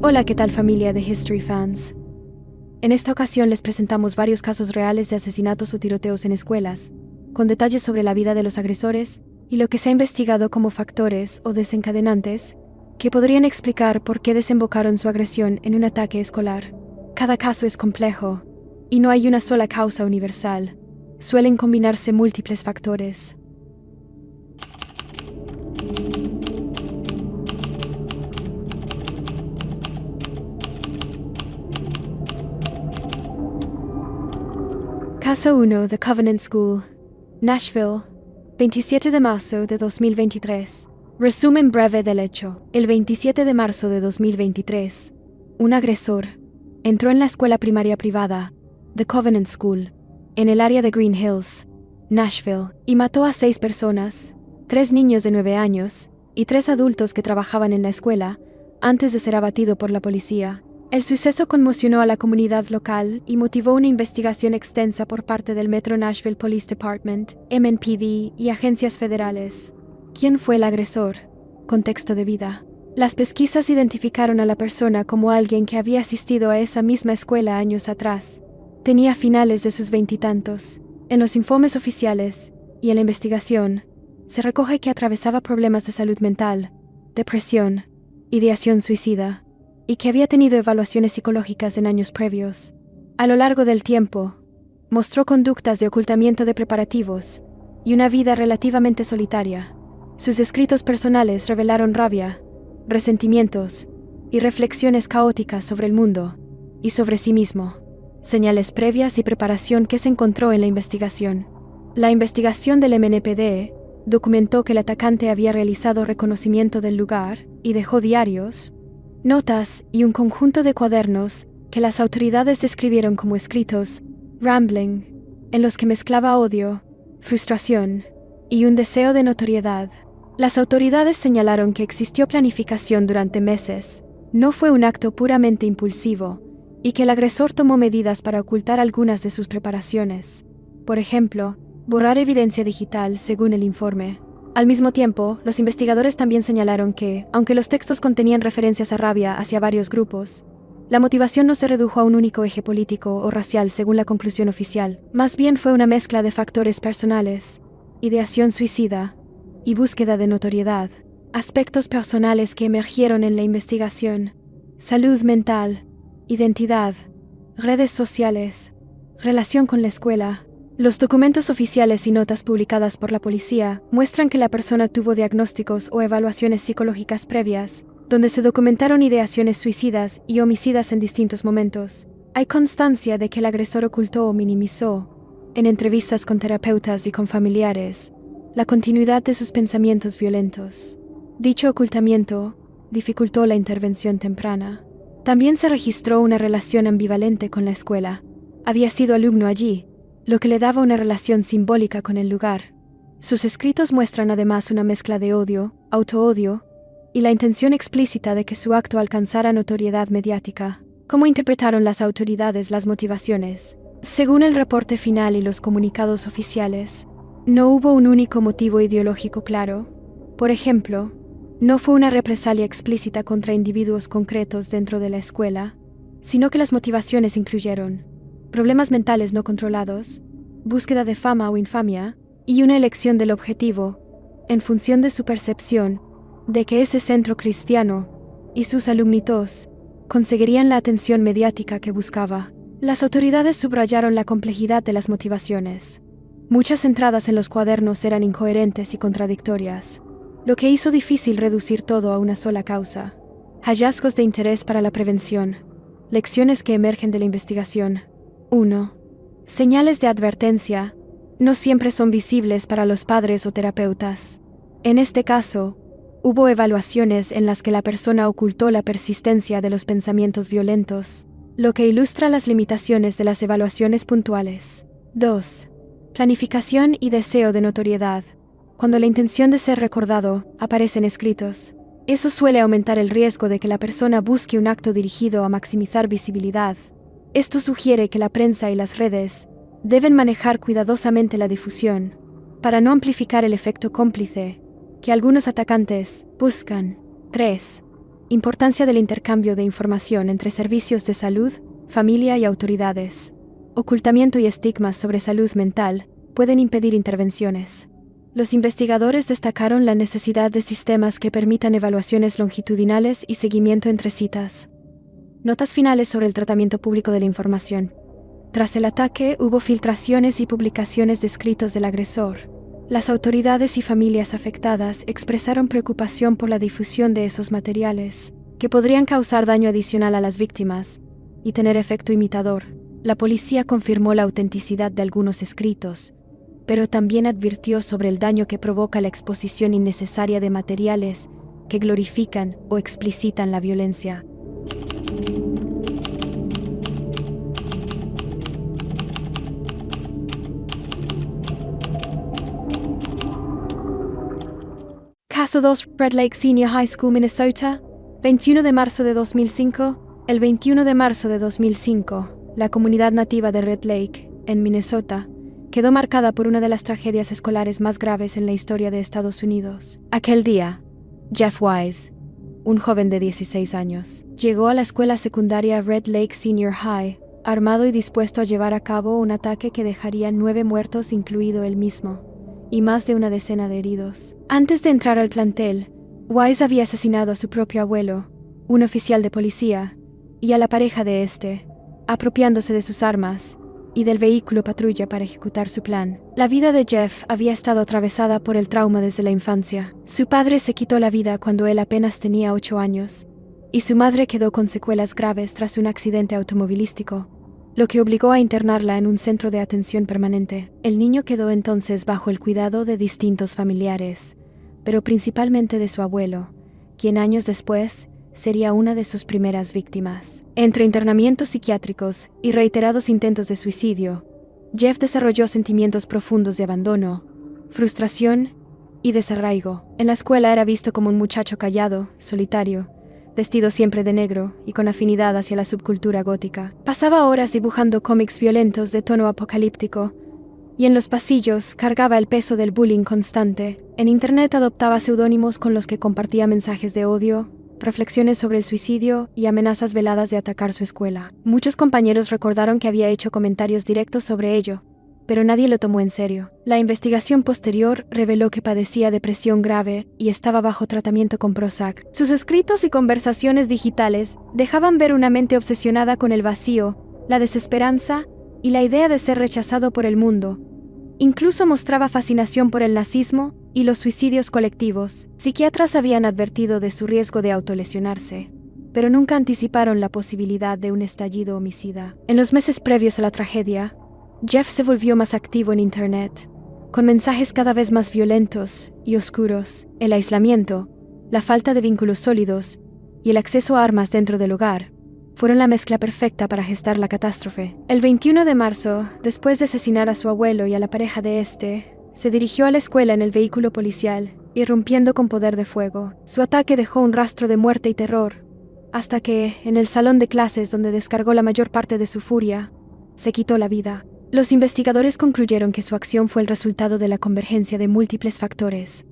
Hola, ¿qué tal familia de History Fans? En esta ocasión les presentamos varios casos reales de asesinatos o tiroteos en escuelas, con detalles sobre la vida de los agresores y lo que se ha investigado como factores o desencadenantes que podrían explicar por qué desembocaron su agresión en un ataque escolar. Cada caso es complejo y no hay una sola causa universal. Suelen combinarse múltiples factores. Caso 1, The Covenant School, Nashville, 27 de marzo de 2023. Resumen breve del hecho. El 27 de marzo de 2023, un agresor entró en la escuela primaria privada, The Covenant School, en el área de Green Hills, Nashville, y mató a 6 personas, 3 niños de 9 años y 3 adultos que trabajaban en la escuela, antes de ser abatido por la policía. El suceso conmocionó a la comunidad local y motivó una investigación extensa por parte del Metro Nashville Police Department, MNPD y agencias federales. ¿Quién fue el agresor? Contexto de vida. Las pesquisas identificaron a la persona como alguien que había asistido a esa misma escuela años atrás. Tenía finales de sus veintitantos. En los informes oficiales y en la investigación, se recoge que atravesaba problemas de salud mental, depresión, ideación suicida, y que había tenido evaluaciones psicológicas en años previos. A lo largo del tiempo, mostró conductas de ocultamiento de preparativos y una vida relativamente solitaria. Sus escritos personales revelaron rabia, resentimientos y reflexiones caóticas sobre el mundo y sobre sí mismo, señales previas y preparación que se encontró en la investigación. La investigación del MNPD documentó que el atacante había realizado reconocimiento del lugar y dejó diarios, notas y un conjunto de cuadernos que las autoridades describieron como escritos rambling, en los que mezclaba odio, frustración y un deseo de notoriedad. Las autoridades señalaron que existió planificación durante meses, no fue un acto puramente impulsivo, y que el agresor tomó medidas para ocultar algunas de sus preparaciones. Por ejemplo, borrar evidencia digital, según el informe. Al mismo tiempo, los investigadores también señalaron que, aunque los textos contenían referencias a rabia hacia varios grupos, la motivación no se redujo a un único eje político o racial según la conclusión oficial. Más bien fue una mezcla de factores personales, ideación suicida y búsqueda de notoriedad, aspectos personales que emergieron en la investigación, salud mental, identidad, redes sociales, relación con la escuela. Los documentos oficiales y notas publicadas por la policía muestran que la persona tuvo diagnósticos o evaluaciones psicológicas previas, donde se documentaron ideaciones suicidas y homicidas en distintos momentos. Hay constancia de que el agresor ocultó o minimizó, en entrevistas con terapeutas y con familiares, la continuidad de sus pensamientos violentos. Dicho ocultamiento dificultó la intervención temprana. También se registró una relación ambivalente con la escuela. Había sido alumno allí, lo que le daba una relación simbólica con el lugar. Sus escritos muestran además una mezcla de odio, autoodio y la intención explícita de que su acto alcanzara notoriedad mediática. ¿Cómo interpretaron las autoridades las motivaciones? Según el reporte final y los comunicados oficiales, no hubo un único motivo ideológico claro. Por ejemplo, no fue una represalia explícita contra individuos concretos dentro de la escuela, sino que las motivaciones incluyeron problemas mentales no controlados, búsqueda de fama o infamia, y una elección del objetivo, en función de su percepción de que ese centro cristiano y sus alumnitos conseguirían la atención mediática que buscaba. Las autoridades subrayaron la complejidad de las motivaciones. Muchas entradas en los cuadernos eran incoherentes y contradictorias, lo que hizo difícil reducir todo a una sola causa. Hallazgos de interés para la prevención. Lecciones que emergen de la investigación. 1. Señales de advertencia no siempre son visibles para los padres o terapeutas. En este caso, hubo evaluaciones en las que la persona ocultó la persistencia de los pensamientos violentos, lo que ilustra las limitaciones de las evaluaciones puntuales. 2. Planificación y deseo de notoriedad. Cuando la intención de ser recordado aparece en escritos, eso suele aumentar el riesgo de que la persona busque un acto dirigido a maximizar visibilidad. Esto sugiere que la prensa y las redes deben manejar cuidadosamente la difusión para no amplificar el efecto cómplice que algunos atacantes buscan. 3. Importancia del intercambio de información entre servicios de salud, familia y autoridades. Ocultamiento y estigmas sobre salud mental pueden impedir intervenciones. Los investigadores destacaron la necesidad de sistemas que permitan evaluaciones longitudinales y seguimiento entre citas. Notas finales sobre el tratamiento público de la información. Tras el ataque, hubo filtraciones y publicaciones de escritos del agresor. Las autoridades y familias afectadas expresaron preocupación por la difusión de esos materiales, que podrían causar daño adicional a las víctimas y tener efecto imitador. La policía confirmó la autenticidad de algunos escritos, pero también advirtió sobre el daño que provoca la exposición innecesaria de materiales que glorifican o explicitan la violencia. Caso 2, Red Lake Senior High School, Minnesota, 21 de marzo de 2005. El 21 de marzo de 2005, la comunidad nativa de Red Lake, en Minnesota, quedó marcada por una de las tragedias escolares más graves en la historia de Estados Unidos. Aquel día, Jeff Wise, un joven de 16 años, llegó a la escuela secundaria Red Lake Senior High, armado y dispuesto a llevar a cabo un ataque que dejaría 9 muertos, incluido él mismo, y más de una decena de heridos. Antes de entrar al plantel, Wise había asesinado a su propio abuelo, un oficial de policía, y a la pareja de este, apropiándose de sus armas y del vehículo patrulla para ejecutar su plan. La vida de Jeff había estado atravesada por el trauma desde la infancia. Su padre se quitó la vida cuando él apenas tenía 8 años, y su madre quedó con secuelas graves tras un accidente automovilístico, lo que obligó a internarla en un centro de atención permanente. El niño quedó entonces bajo el cuidado de distintos familiares, pero principalmente de su abuelo, quien años después sería una de sus primeras víctimas. Entre internamientos psiquiátricos y reiterados intentos de suicidio, Jeff desarrolló sentimientos profundos de abandono, frustración y desarraigo. En la escuela era visto como un muchacho callado, solitario, vestido siempre de negro y con afinidad hacia la subcultura gótica. Pasaba horas dibujando cómics violentos de tono apocalíptico, y en los pasillos cargaba el peso del bullying constante. En internet adoptaba seudónimos con los que compartía mensajes de odio, reflexiones sobre el suicidio y amenazas veladas de atacar su escuela. Muchos compañeros recordaron que había hecho comentarios directos sobre ello, pero nadie lo tomó en serio. La investigación posterior reveló que padecía depresión grave y estaba bajo tratamiento con Prozac. Sus escritos y conversaciones digitales dejaban ver una mente obsesionada con el vacío, la desesperanza y la idea de ser rechazado por el mundo. Incluso mostraba fascinación por el nazismo y los suicidios colectivos. Psiquiatras habían advertido de su riesgo de autolesionarse, pero nunca anticiparon la posibilidad de un estallido homicida. En los meses previos a la tragedia, Jeff se volvió más activo en Internet, con mensajes cada vez más violentos y oscuros. El aislamiento, la falta de vínculos sólidos y el acceso a armas dentro del hogar fueron la mezcla perfecta para gestar la catástrofe. El 21 de marzo, después de asesinar a su abuelo y a la pareja de este, se dirigió a la escuela en el vehículo policial, irrumpiendo con poder de fuego. Su ataque dejó un rastro de muerte y terror, hasta que, en el salón de clases donde descargó la mayor parte de su furia, se quitó la vida. Los investigadores concluyeron que su acción fue el resultado de la convergencia de múltiples factores: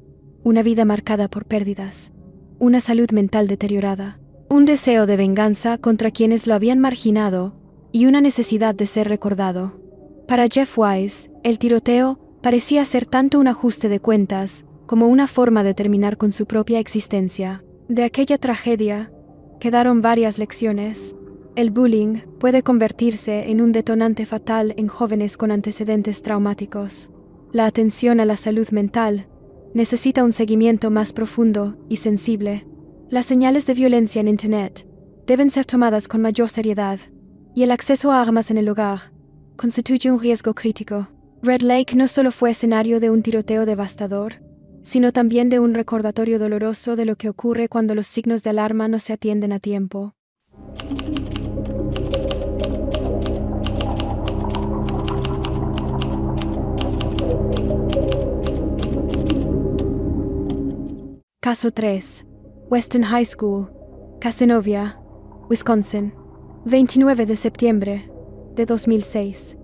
una vida marcada por pérdidas, una salud mental deteriorada, un deseo de venganza contra quienes lo habían marginado y una necesidad de ser recordado. Para Jeff Wise, el tiroteo parecía ser tanto un ajuste de cuentas como una forma de terminar con su propia existencia. De aquella tragedia quedaron varias lecciones. El bullying puede convertirse en un detonante fatal en jóvenes con antecedentes traumáticos. La atención a la salud mental necesita un seguimiento más profundo y sensible. Las señales de violencia en Internet deben ser tomadas con mayor seriedad, y el acceso a armas en el hogar constituye un riesgo crítico. Red Lake no solo fue escenario de un tiroteo devastador, sino también de un recordatorio doloroso de lo que ocurre cuando los signos de alarma no se atienden a tiempo. Caso 3. Weston High School, Cazenovia, Wisconsin, 29 de septiembre de 2006.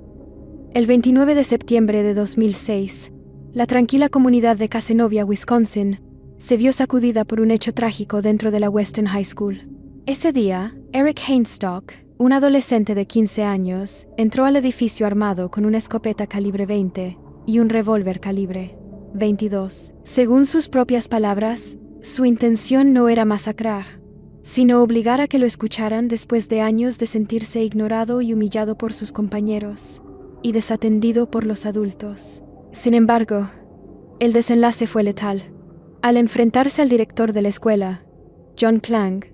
El 29 de septiembre de 2006, la tranquila comunidad de Cazenovia, Wisconsin, se vio sacudida por un hecho trágico dentro de la Weston High School. Ese día, Eric Hainstock, un adolescente de 15 años, entró al edificio armado con una escopeta calibre 20 y un revólver calibre 22. Según sus propias palabras, su intención no era masacrar, sino obligar a que lo escucharan después de años de sentirse ignorado y humillado por sus compañeros, y desatendido por los adultos. Sin embargo, el desenlace fue letal. Al enfrentarse al director de la escuela, John Klang,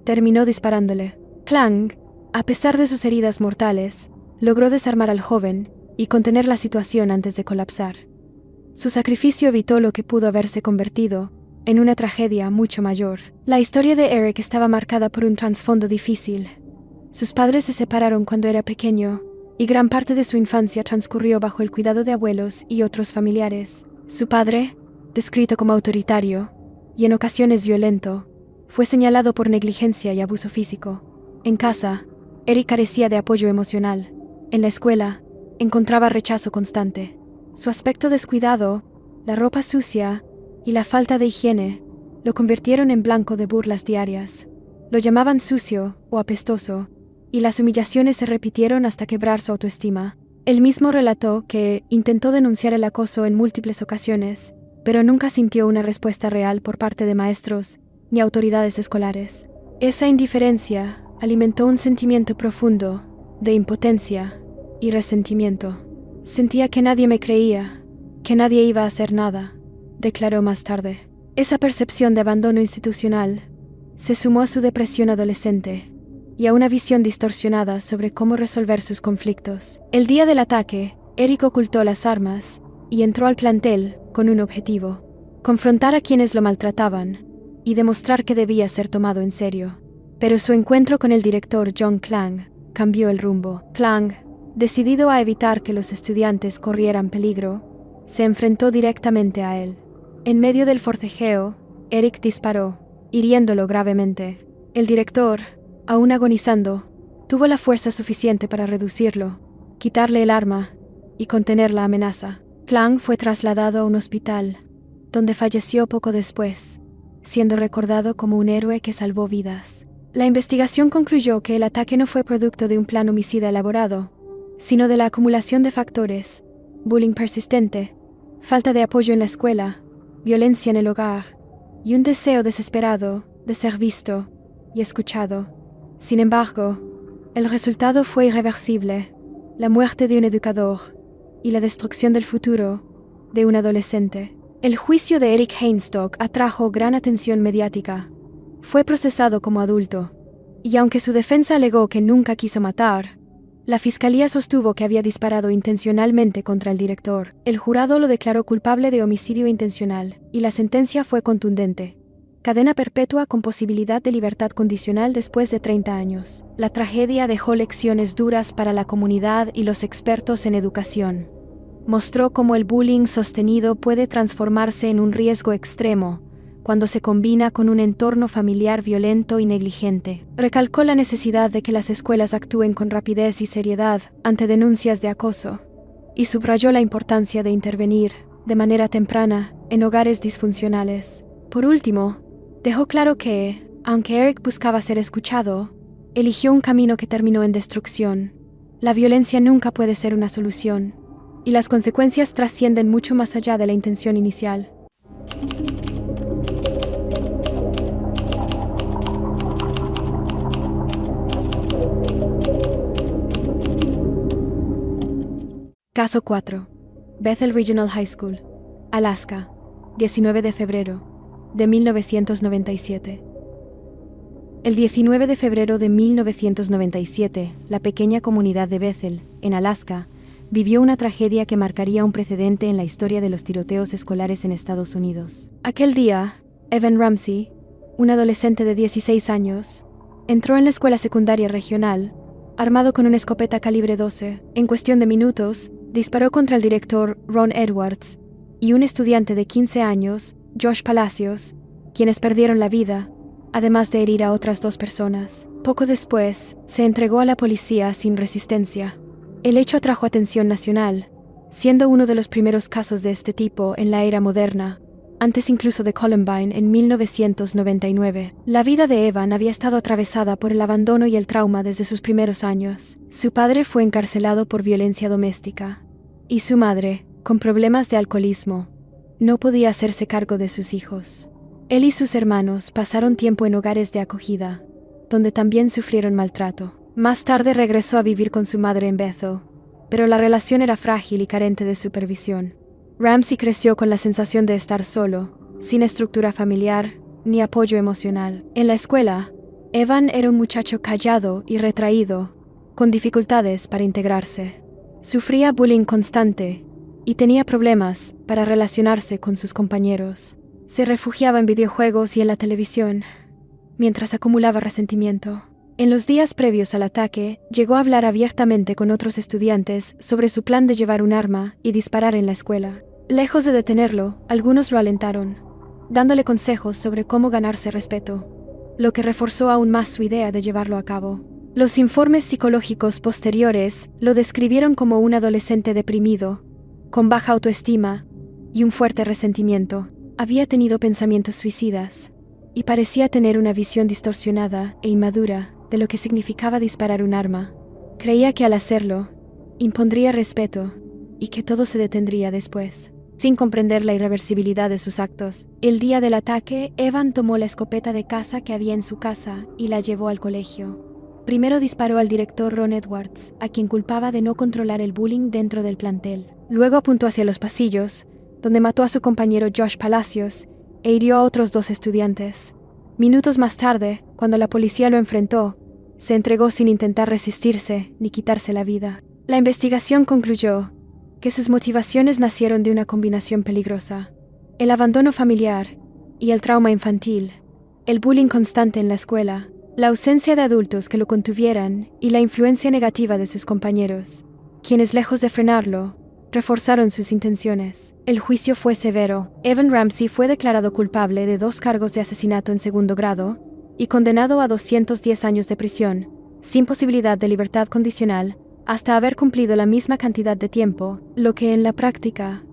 terminó disparándole. Klang, a pesar de sus heridas mortales, logró desarmar al joven y contener la situación antes de colapsar. Su sacrificio evitó lo que pudo haberse convertido en una tragedia mucho mayor. La historia de Eric estaba marcada por un trasfondo difícil. Sus padres se separaron cuando era pequeño y gran parte de su infancia transcurrió bajo el cuidado de abuelos y otros familiares. Su padre, descrito como autoritario y en ocasiones violento, fue señalado por negligencia y abuso físico. En casa, Eric carecía de apoyo emocional. En la escuela, encontraba rechazo constante. Su aspecto descuidado, la ropa sucia y la falta de higiene lo convirtieron en blanco de burlas diarias. Lo llamaban sucio o apestoso, y las humillaciones se repitieron hasta quebrar su autoestima. Él mismo relató que intentó denunciar el acoso en múltiples ocasiones, pero nunca sintió una respuesta real por parte de maestros ni autoridades escolares. Esa indiferencia alimentó un sentimiento profundo de impotencia y resentimiento. Sentía que nadie me creía, que nadie iba a hacer nada, declaró más tarde. Esa percepción de abandono institucional se sumó a su depresión adolescente y a una visión distorsionada sobre cómo resolver sus conflictos. El día del ataque, Eric ocultó las armas y entró al plantel con un objetivo: confrontar a quienes lo maltrataban y demostrar que debía ser tomado en serio. Pero su encuentro con el director John Klang cambió el rumbo. Klang, decidido a evitar que los estudiantes corrieran peligro, se enfrentó directamente a él. En medio del forcejeo, Eric disparó, hiriéndolo gravemente. El director, aún agonizando, tuvo la fuerza suficiente para reducirlo, quitarle el arma y contener la amenaza. Klang fue trasladado a un hospital, donde falleció poco después, siendo recordado como un héroe que salvó vidas. La investigación concluyó que el ataque no fue producto de un plan homicida elaborado, sino de la acumulación de factores: bullying persistente, falta de apoyo en la escuela, violencia en el hogar y un deseo desesperado de ser visto y escuchado. Sin embargo, el resultado fue irreversible: la muerte de un educador y la destrucción del futuro de un adolescente. El juicio de Eric Hainstock atrajo gran atención mediática. Fue procesado como adulto, y aunque su defensa alegó que nunca quiso matar, la fiscalía sostuvo que había disparado intencionalmente contra el director. El jurado lo declaró culpable de homicidio intencional, y la sentencia fue contundente: cadena perpetua con posibilidad de libertad condicional después de 30 años. La tragedia dejó lecciones duras para la comunidad y los expertos en educación. Mostró cómo el bullying sostenido puede transformarse en un riesgo extremo cuando se combina con un entorno familiar violento y negligente. Recalcó la necesidad de que las escuelas actúen con rapidez y seriedad ante denuncias de acoso, y subrayó la importancia de intervenir de manera temprana en hogares disfuncionales. Por último, dejó claro que, aunque Eric buscaba ser escuchado, eligió un camino que terminó en destrucción. La violencia nunca puede ser una solución, y las consecuencias trascienden mucho más allá de la intención inicial. Caso 4. Bethel Regional High School, Alaska, 19 de febrero de 1997. El 19 de febrero de 1997, la pequeña comunidad de Bethel, en Alaska, vivió una tragedia que marcaría un precedente en la historia de los tiroteos escolares en Estados Unidos. Aquel día, Evan Ramsey, un adolescente de 16 años, entró en la escuela secundaria regional, armado con una escopeta calibre 12. En cuestión de minutos, disparó contra el director Ron Edwards y un estudiante de 15 años, Josh Palacios, quienes perdieron la vida, además de herir a otras 2 personas. Poco después, se entregó a la policía sin resistencia. El hecho atrajo atención nacional, siendo uno de los primeros casos de este tipo en la era moderna, antes incluso de Columbine en 1999. La vida de Evan había estado atravesada por el abandono y el trauma desde sus primeros años. Su padre fue encarcelado por violencia doméstica, y su madre, con problemas de alcoholismo, no podía hacerse cargo de sus hijos. Él y sus hermanos pasaron tiempo en hogares de acogida, donde también sufrieron maltrato. Más tarde regresó a vivir con su madre en Bethel, pero la relación era frágil y carente de supervisión. Ramsey creció con la sensación de estar solo, sin estructura familiar ni apoyo emocional. En la escuela, Evan era un muchacho callado y retraído, con dificultades para integrarse. Sufría bullying constante y tenía problemas para relacionarse con sus compañeros. Se refugiaba en videojuegos y en la televisión, mientras acumulaba resentimiento. En los días previos al ataque, llegó a hablar abiertamente con otros estudiantes sobre su plan de llevar un arma y disparar en la escuela. Lejos de detenerlo, algunos lo alentaron, dándole consejos sobre cómo ganarse respeto, lo que reforzó aún más su idea de llevarlo a cabo. Los informes psicológicos posteriores lo describieron como un adolescente deprimido, con baja autoestima y un fuerte resentimiento. Había tenido pensamientos suicidas y parecía tener una visión distorsionada e inmadura de lo que significaba disparar un arma. Creía que al hacerlo, impondría respeto y que todo se detendría después. Sin comprender la irreversibilidad de sus actos, el día del ataque, Evan tomó la escopeta de caza que había en su casa y la llevó al colegio. Primero disparó al director Ron Edwards, a quien culpaba de no controlar el bullying dentro del plantel. Luego apuntó hacia los pasillos, donde mató a su compañero Josh Palacios e hirió a otros 2 estudiantes. Minutos más tarde, cuando la policía lo enfrentó, se entregó sin intentar resistirse ni quitarse la vida. La investigación concluyó que sus motivaciones nacieron de una combinación peligrosa: el abandono familiar y el trauma infantil, el bullying constante en la escuela, la ausencia de adultos que lo contuvieran y la influencia negativa de sus compañeros, quienes, lejos de frenarlo, reforzaron sus intenciones. El juicio fue severo. Evan Ramsey fue declarado culpable de 2 cargos de asesinato en segundo grado y condenado a 210 años de prisión, sin posibilidad de libertad condicional, hasta haber cumplido la misma cantidad de tiempo, lo que en la práctica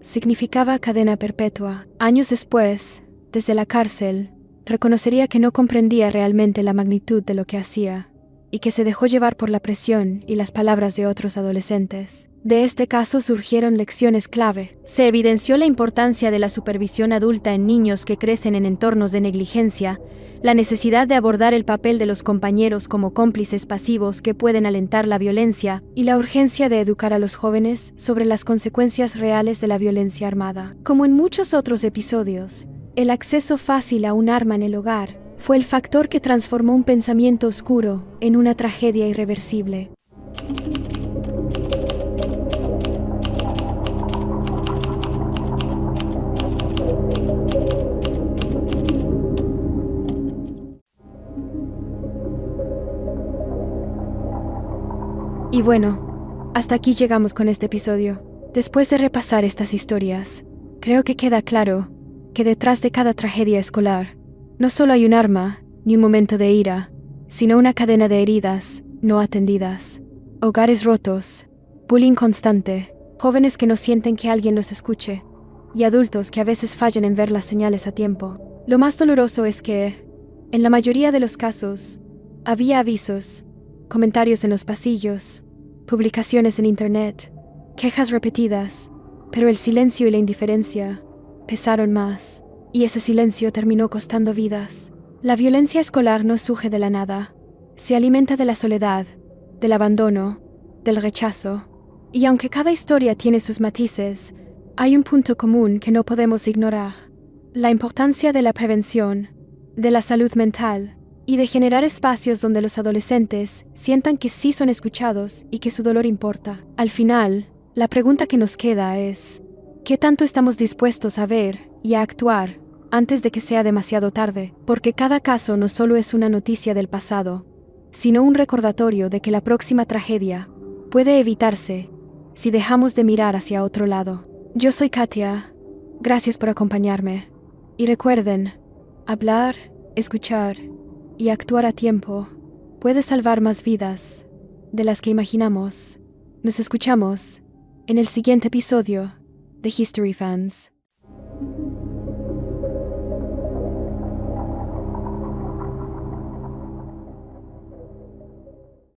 significaba cadena perpetua. Años después, desde la cárcel, reconocería que no comprendía realmente la magnitud de lo que hacía y que se dejó llevar por la presión y las palabras de otros adolescentes. De este caso surgieron lecciones clave. Se evidenció la importancia de la supervisión adulta en niños que crecen en entornos de negligencia, la necesidad de abordar el papel de los compañeros como cómplices pasivos que pueden alentar la violencia, y la urgencia de educar a los jóvenes sobre las consecuencias reales de la violencia armada. Como en muchos otros episodios, el acceso fácil a un arma en el hogar fue el factor que transformó un pensamiento oscuro en una tragedia irreversible. Y bueno, hasta aquí llegamos con este episodio. Después de repasar estas historias, creo que queda claro que detrás de cada tragedia escolar no solo hay un arma ni un momento de ira, sino una cadena de heridas no atendidas, hogares rotos, bullying constante, jóvenes que no sienten que alguien los escuche y adultos que a veces fallan en ver las señales a tiempo. Lo más doloroso es que, en la mayoría de los casos, había avisos, comentarios en los pasillos, publicaciones en internet, quejas repetidas, pero el silencio y la indiferencia pesaron más, y ese silencio terminó costando vidas. La violencia escolar no surge de la nada, se alimenta de la soledad, del abandono, del rechazo, y aunque cada historia tiene sus matices, hay un punto común que no podemos ignorar: la importancia de la prevención, de la salud mental, y de generar espacios donde los adolescentes sientan que sí son escuchados y que su dolor importa. Al final, la pregunta que nos queda es: ¿qué tanto estamos dispuestos a ver y a actuar antes de que sea demasiado tarde? Porque cada caso no solo es una noticia del pasado, sino un recordatorio de que la próxima tragedia puede evitarse si dejamos de mirar hacia otro lado. Yo soy Katia. Gracias por acompañarme. Y recuerden, hablar, escuchar y actuar a tiempo puede salvar más vidas de las que imaginamos. Nos escuchamos en el siguiente episodio de History Fans.